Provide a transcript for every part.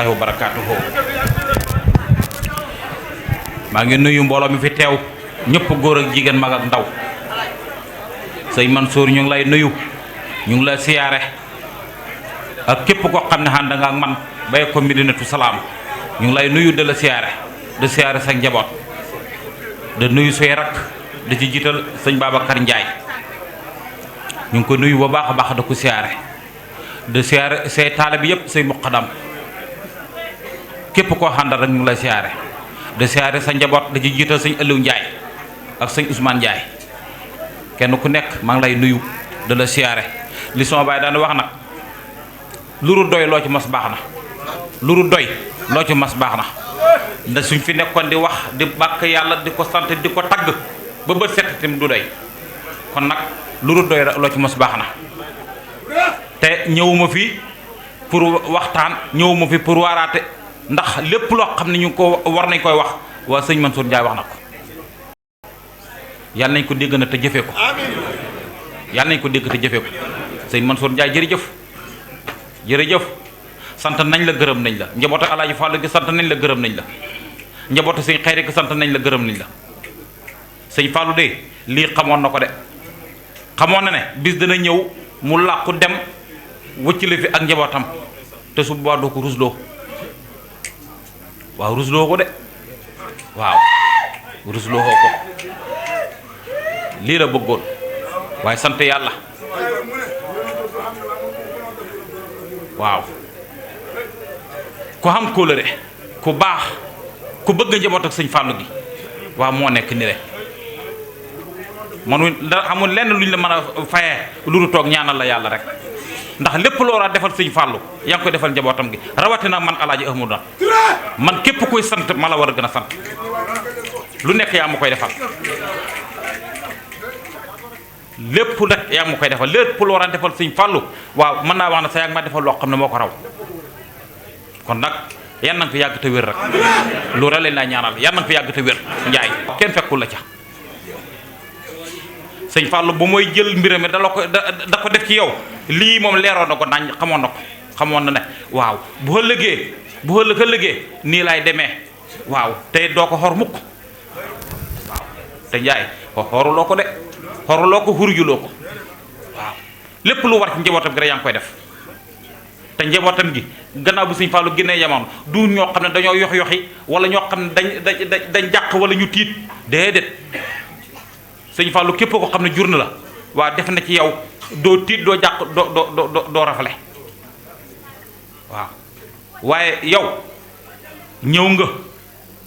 wa barakaatuhu maa ngi nuyu mbooloo mi fi teew ñëpp góor ak jigéen mag ak ndaw sëñ Mansour ñu ngi lay nuyu ñu ngi lay siyaare ak képp koo xam ne ànd nga ak man bay ko Medinatu Salaam ñu ngi lay nuyu de la siyaare sa njaboot de nuyu say rak da ci jiital sëñ Babacar Ndiaye ñu ngi ko nuyu ba baax a baax da ko siyaare de siyaare say taalibe yëpp say muqaddam képp koo xàndal rek ñu ngi lay siyaare de siyaare sa njaboot da ci jiital sëñ Aliou Ndiaye ak sëñ Ousmane Ndiaye kenn ku nekk maa ngi lay nuyu de la siyaare li sama baay daan wax nag lu ru doy loo ci mas baax na lu ru doy loo ci mas baax na ndax suñ fi nekkoon di wax di bàkk yàlla di ko sant di ko tagg ba bët set tamit du doy kon nag lu ru doy loo ci mas baax na te ñëwuma fi pour waxtaan ñëwuma fi pour waaraate ndax lépp loo xam ne ñu ko war nañ koy wax waa sëñ Mansour Ndiaye wax na ko yàlla nañ ko dégg na te jëfee ko yàlla nañ ko dégg te jëfee ko sëñ Mansour Ndiaye jërëjëf sant nañ la gërëm nañ la njabootu Alaaji Fallu gi sant nañ la gërëm nañ la njabootu sëñ Xayri gi sant nañ la gërëm nañ la sëñ Fallu de lii xamoon na ko de xamoon na ne bis dina ñëw mu làqu dem wëcc la fi ak njabootam te su boobaa doo ko rusloo waaw rusloo ko de waaw rusloo ko lii la bëggoon waaye sant yàlla waaw ku xam kóllëre ku baax ku bëgg njaboot ak sëñ Fallou gi waaw moo nekk ni rek manu da amul lenn luñ la mën a fayee lu du toog ñaanal la yàlla rek ndax lépp loo war a defal sëñ Fallou yaa ngi koy defal njabootam gi rawatina man Alaaji Ahmadu man képp koy sant ma la war a gën a sant lu nekk yaa ma koy defal lépp nag yaa ma koy defal lépp loo war a defal sëñ Fallou waaw mën naa wax ne sa yaa ma defal loo xam ne moo ko raw kon nag yan na nga fi yàgg te wér rek lu rek lañ laa ñaanal yan na nga fi yàgg te wér Njaay kenn fekkul la ca sëñ Fallou bu mooy jël mbiram da ko def ci yow lii moom leeroon na ko nañ xamoon na ne waaw bu ëllëgee nii laay demee waaw te doo ko xor mukk waaw te Njaay xoruloo ko de xoruloo ko xurjuloo ko waaw lépp lu war ci njabootam gi rek yaa ngi koy def te njabootam gi gannaaw bu sëñ Fallou génnee jamono du ñoo xam ne dañoo yoxi wala ñoo xam ne dañ jàq wala ñu tiit déedéet sëñ Fallou képp ko xam ne jur na la waa def na ci yow doo tiit doo jàq doo rafale waaw waaye yow ñëw nga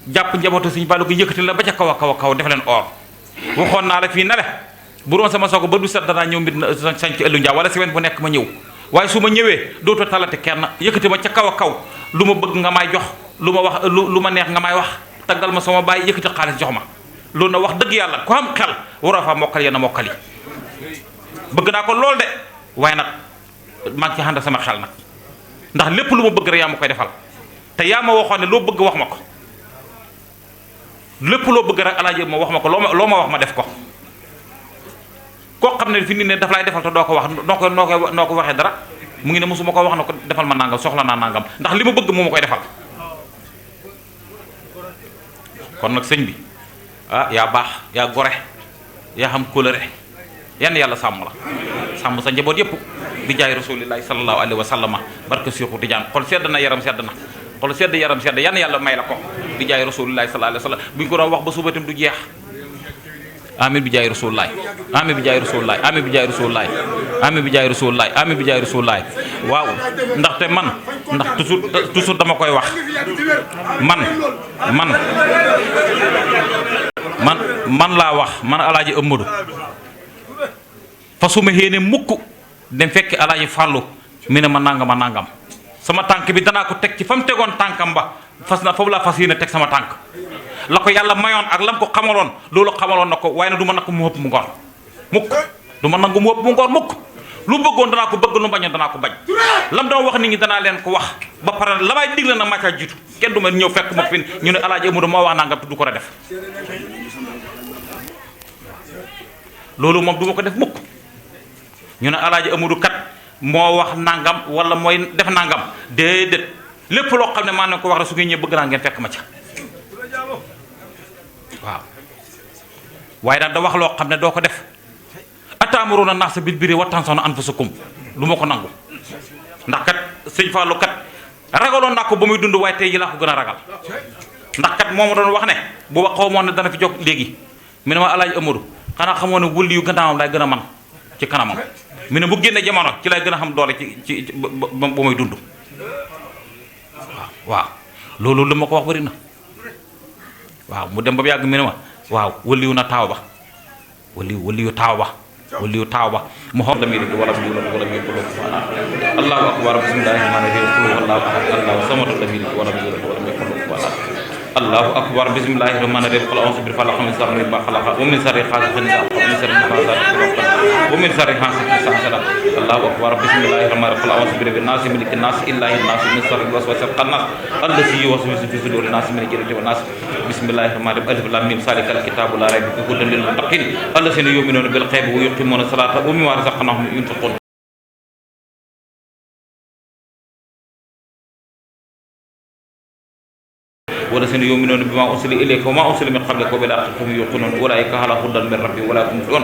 jàpp njabootu sëñ Fallou gi yëkkati la ba ca kaw a kaw def leen or waxoon naa la fii ne la bu doon sama soog ba du set danaa ñëw mbir sañ ci ëllu njaa wala semaine bu nekk ma ñëw waaye su ma ñëwee dootoo talati kenn yëkkati ma ca kaw a kaw lu ma bëgg nga may jox lu ma wax lu ma neex nga may wax taggal ma sama baay yëkkati xaalis jox ma loolu na wax dëgg yàlla ku am xel waroo faa mokkal yenn mokkal yi bëgg naa ko lool de waaye nag maa ngi ci ànd sama xel nag ndax lépp lu ma bëgg rek yaa ma koy defal te yaa ma waxoon ne loo bëgg wax ma ko lépp loo bëgg rek Alaaji ma wax ma ko loo ma wax ma def ko koo xam ne fi nit ne daf lay defal te doo ko wax noo ko waxee dara mu ngi ne mosuma ko wax na ko defal ma nangam soxla naa nangam ndax li ma bëgg moo ma koy defal kon nag sëñ bi ah yaa baax yaa gore yaa xam kóllëre yan yàlla sàmm la sàmm sa njaboot yëpp bi jaay rasulillahi sallallahu alayhi wa sallama barke Seexu Tijaan xol sedd na yaram sedd na xol sedd yaram sedd yan yàlla may la ko bi jaay rasulillahi sallallahu alayhi wa sallam bu ñu ko doon wax ba suba itam du jeex amin bi jaay rasulillahi amin bi jaay rasulillahi amin bi jaay rasulillahi amin bi jaay rasulillahi amin bi jaay rasulillahi waaw ndaxte ndax toujours dama koy wax man laa wax man Alaaji Ahmadu fa su ma xéene mukk dem fekki Alaaji Fàllu mi ne ma nangam sama tànk bi danaa ko teg ci fa mu tegoon tànkam ba foofu laa fas yéene teg sama tànk la ko yàlla mayoon ak lam ko xamaloon loolu xamaloon na ko waaye ne du ma nangu mu ëpp mu ngor mukk du ma nangu mu ëpp mu ngor mukk lu bëggoon danaa ko bëgg lu bañoon danaa ko bañ lam doon wax nit ñi danaa leen ko wax ba pare la may digle na ma ca jiitu kenn du ma ñëw fekk ma fi ñu ne Alaaji Ahmadu moo wax nangam te du ko def loolu moom du ma ko def mukk ñu ne Alaaji Ahmadu kat moo wax nangam wala mooy def nangam déedéet lépp loo xam ne maa ne ko wax rek su ngeen ñëw bëgg naa ngeen fekk ma ca waaw waaye nag da wax loo xam ne doo ko def ataamuruna naasa bil birri wa tansawna anfusakum lu ma ko nangu ndax kat sëñ Fallou kat ragaloon naa ko ba muy dund waaye tey ji laa ko gën a ragal ndax kat moo ma doon wax ne bu ba xaw moon ne dana fi jóg léegi mu ne ma Alaaji Amadou xanaa xamoo ne wëli yu gannaawam lay gën a man ci kanamam mu ne bu génne jamono ci lay gën a xam doole ci ba muy dund waaw loolu lu ma ko wax bëri na waaw mu dem ba yàgg mu ne ma waaw wëliyu na taaw ba wëliyu taaw ba wëliyu taaw ba mu xool la muy dégg wala muy ko allahu akbar bismillahi rahmani rahim qul huwallahu ahad allahu samad la muy dégg wala muy ko allahu akbar bismillahi rahmani rahim qul a'udhu bi falaq min sharri ma khalaqa wa min sharri ghasiqin idha waqa wa min sharri nafasati fil 'uqad wa min sharri hasidin idha hasad allahu akbar bismillahi rahmani rahim qul a'udhu bi rabbin nas malikin nas ilahin nas min sharri waswasil khannas alladhi yuwaswisu fi sudurin nas min al-jinnati wan nas bismillahi rahmani rahim alif lam mim zalikal kitabu la rayba fihi hudan lil muttaqin alladhina yu'minuna bil ghaibi wa yuqimuna as-salata wa mimma razaqnahum yunfiqun والذين يؤمنون بما أرسل إليك وما أرسل من قبلك وبالآخرة هم يوقنون أولئك على هدى من ربهم ولا هم يحزنون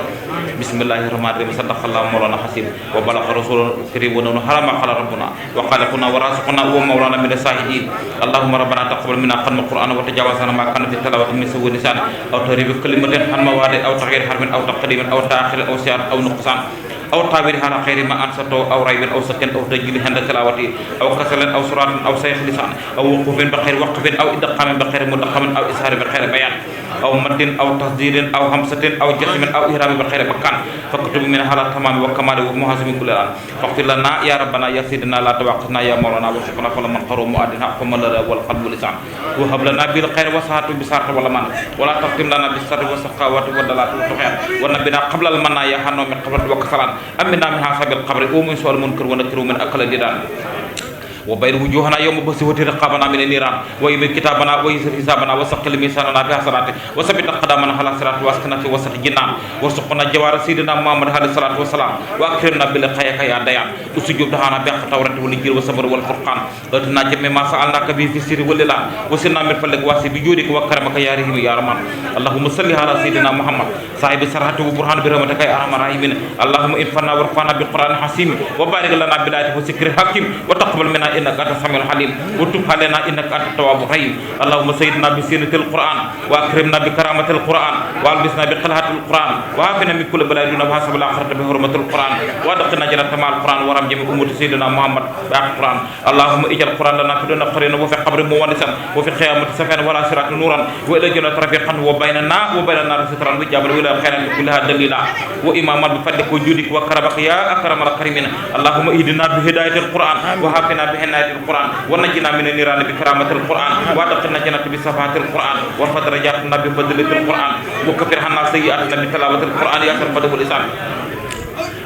بسم الله الرحمن الرحيم صدق الله مولانا حسين وبلغ رسول الكريم ونحن ما قال ربنا وخالقنا ورازقنا ومولانا من الصالحين اللهم ربنا تقبل منا ختم القرآن وتجاوز عنا ما كان في التلاوة من سوء لسان أو تهريب كلمة عن مواد أو تغيير حرف أو تقديم أو تأخير أو زيادة أو نقصان أو تعبير على خير ما أنصته أو ريب أو سكن أو تجلي عند تلاوته أو كسل أو سرعة أو سيخ لسان أو وقوف بخير وقف أو إدقام بخير مدقم أو إسهار بخير بيان أو مد أو تصدير أو همسة أو جسم أو إهرام بخير مكان فاكتب من على تمام وكمال ومحاسب كل الآن فاغفر لنا يا ربنا يا سيدنا لا توقفنا يا مولانا وشكرنا فلمن قروا مؤدنا فمن لنا والقلب واللسان وهب لنا بالخير وسعة بسعة والمان ولا تختم لنا بالسر والسخاوة والدلال والتخير ونبنا قبل المنا يا حنو من قبل وكسلان أمنا من حساب القبر ومن سوء المنكر ونكر من أكل الجيران وبين وجوهنا يوم بسوة رقابنا من النيران ويمن كتابنا ويسر حسابنا وسقل ميزاننا بحسناته وثبت أقدامنا على صراط واسكنا في وسط الجنان وارزقنا جوار سيدنا محمد عليه الصلاة والسلام وأكرمنا بلقائك يا ديان وسجود دهانا بحق التوراة والإنجيل والصبر والفرقان واتنا جميع ما سألناك به في السر والإعلان وسنا من فضلك واسع بجودك وكرمك يا رحيم يا رحمن اللهم صل على سيدنا محمد صاحب السرعة وبرهان برحمتك يا أرحم الراحمين اللهم انفعنا وارفعنا بالقرآن الحكيم وبارك لنا بالآيات والذكر الحكيم وتقبل منا إنك أنت السميع العليم وتب علينا إنك أنت التواب الرحيم اللهم سيدنا بسيرة القرآن وأكرمنا بكرامة القرآن وألبسنا بقلعة القرآن وعافنا من كل بلاء دون وحسب الآخرة بحرمة القرآن وأدخلنا جنة مع القرآن ورحم جميع أمة سيدنا محمد بالقرآن اللهم اجعل القرآن لنا في دون قرين وفي قبر مونسا وفي القيامة سفينا ولا صراط نورا وإلى جنة رفيقا وبيننا وبين النار سترا وجابا وإلى خير كلها دليلا وإماما بفضلك وجودك وكرمك يا أكرم الأكرمين اللهم اهدنا بهداية القرآن وهافنا بهداية القرآن ونجنا من النيران بكرامة القرآن وادخلنا جنة بصفات القرآن وارفع درجاتنا بفضلة القرآن وكفر عنا سيئاتنا بتلاوة القرآن يا سرمد والإحسان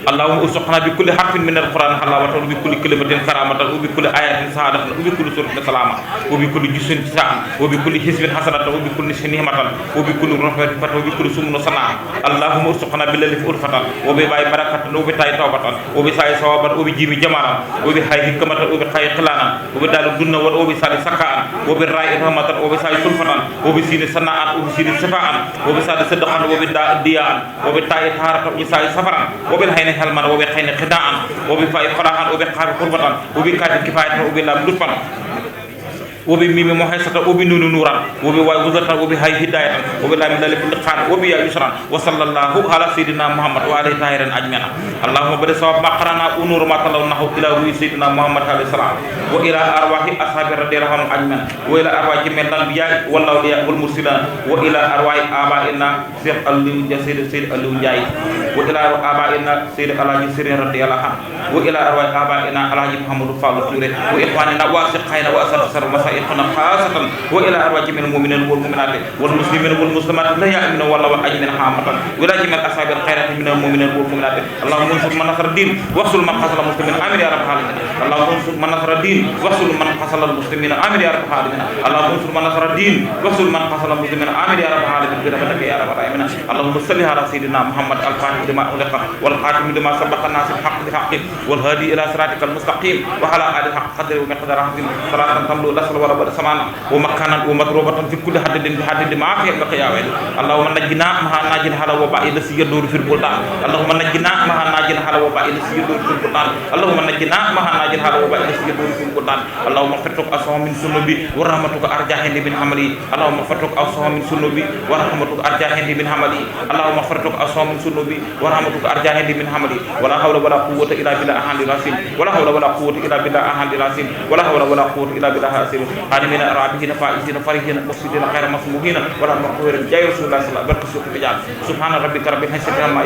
اللهم ارزقنا بكل حرف من القرآن حلاوة وبكل كلمة كرامة وبكل آية سعادة وبكل سورة سلامة وبكل جزء جزاء وبكل حزب حسنة وبكل نعمة وبكل رحمة وبكل سمن صنع اللهم ارزقنا بالالف ألفة وبباء بركة وبتاء توبة وبساء ثوابا وبجيم جمالا وبحي حكمة وبخير قلانا وبدال الدنيا وبسال سكاء وبالراء رحمة وبساء سلفة وبسين صناعة وبسين صفاء وبسال صدقا وبداء دياء وبتاء طهارة وبساء سفرا وبالحين حلما وبخين خداعا وبفاء فراحا وبقار قربة وبكاد كفاية وبلام لطفا وبميم محيصة وبنون نورا وبواي وزرة وبهاي هداية وبلا من ذلك اللقان وبيا يسرا وصلى الله على سيدنا محمد وعلى طاهرين أجمعين اللهم بارك ثواب ما قرانا ونور ما تلونه إلى روح سيدنا محمد عليه السلام وإلى أرواح أصحاب رضي الله عنهم أجمعين وإلى أرواح جميع الأنبياء والأولياء والمرسلين وإلى أرواح آبائنا سيد اليو جاي وإلى آبائنا سيد الحاج سيرين رضي الله عنه وإلى أرواح آبائنا الحاج محمد فاضل توري وإخواننا وأصدقائنا وأساتذة وارحمنا خاصة وإلى أرواح جميع المؤمنين والمؤمنات والمسلمين والمسلمات الأحياء منهم والأموات عامة وإلى جميع أصحاب الخيرات من المؤمنين والمؤمنات اللهم انصر من نصر الدين واخذل من خذل المسلمين آمين يا رب العالمين اللهم انصر من نصر الدين واخذل من خذل المسلمين آمين يا رب العالمين اللهم انصر من نصر الدين واخذل من خذل المسلمين آمين يا رب العالمين برحمتك يا رب العالمين اللهم صل على سيدنا محمد الفاتح لما أغلق والخاتم لما سبق الناس الحق بحق والهادي إلى صراطك المستقيم وعلى آله حق قدره ومقدار عظيم صلاة تملؤ الأسر ورب السماء ومكانا ومضروبة في كل حدد بحدد ما في بقيا ويل اللهم نجنا مع ناجين على وباء الذي يدور في البلدان اللهم نجنا مع ناجين على وباء الذي يدور في البلدان اللهم نجنا مع ناجين على وباء الذي يدور في البلدان اللهم فتك أصوم من سنوبي ورحمتك أرجاهني من عملي اللهم فتك أصوم من سنوبي ورحمتك أرجاهني من عملي اللهم فتك أصوم من سنوبي ورحمتك أرجاهني من عملي ولا حول ولا قوة إلا بالله أحد العظيم ولا حول ولا قوة إلا بالله أحد العظيم ولا حول ولا قوة إلا بالله العظيم عالمين رابحين فائزين فرحين مفسدين غير مسموحين ولا مقهورين جاي رسول الله صلى الله عليه وسلم سبحان ربك رب العزة عما